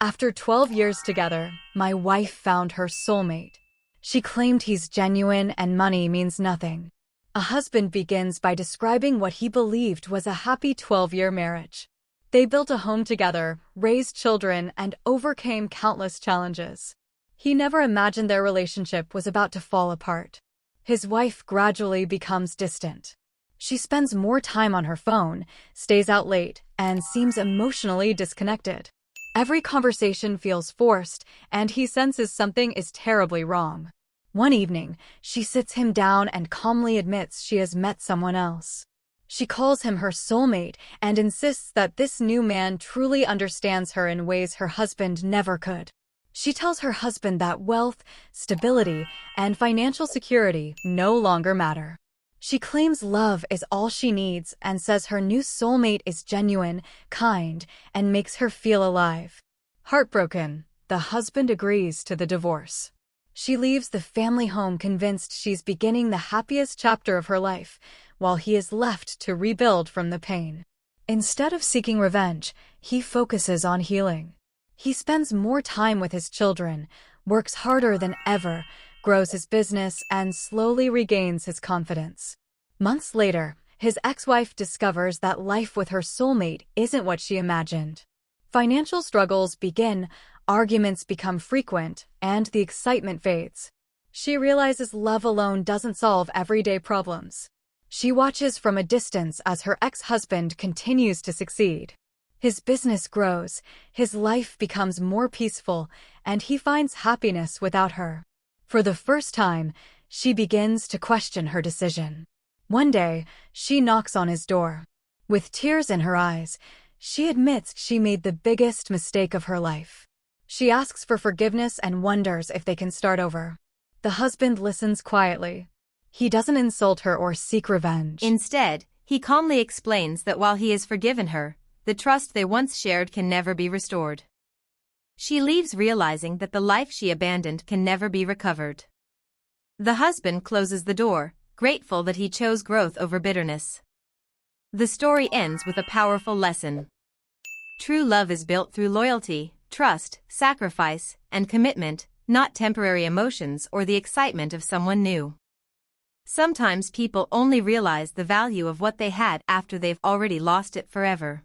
After 12 years together, my wife found her soulmate. She claimed he's genuine and money means nothing. A husband begins by describing what he believed was a happy 12-year marriage. They built a home together, raised children, and overcame countless challenges. He never imagined their relationship was about to fall apart. His wife gradually becomes distant. She spends more time on her phone, stays out late, and seems emotionally disconnected. Every conversation feels forced, and he senses something is terribly wrong. One evening, she sits him down and calmly admits she has met someone else. She calls him her soulmate and insists that this new man truly understands her in ways her husband never could. She tells her husband that wealth, stability, and financial security no longer matter. She claims love is all she needs and says her new soulmate is genuine, kind, and makes her feel alive. Heartbroken, the husband agrees to the divorce. She leaves the family home convinced she's beginning the happiest chapter of her life, while he is left to rebuild from the pain. Instead of seeking revenge, he focuses on healing. He spends more time with his children, works harder than ever, grows his business, and slowly regains his confidence. Months later, his ex-wife discovers that life with her soulmate isn't what she imagined. Financial struggles begin, arguments become frequent, and the excitement fades. She realizes love alone doesn't solve everyday problems. She watches from a distance as her ex-husband continues to succeed. His business grows, his life becomes more peaceful, and he finds happiness without her. For the first time, she begins to question her decision. One day, she knocks on his door. With tears in her eyes, she admits she made the biggest mistake of her life. She asks for forgiveness and wonders if they can start over. The husband listens quietly. He doesn't insult her or seek revenge. Instead, he calmly explains that while he has forgiven her, the trust they once shared can never be restored. She leaves realizing that the life she abandoned can never be recovered. The husband closes the door, grateful that he chose growth over bitterness. The story ends with a powerful lesson. True love is built through loyalty, trust, sacrifice, and commitment, not temporary emotions or the excitement of someone new. Sometimes people only realize the value of what they had after they've already lost it forever.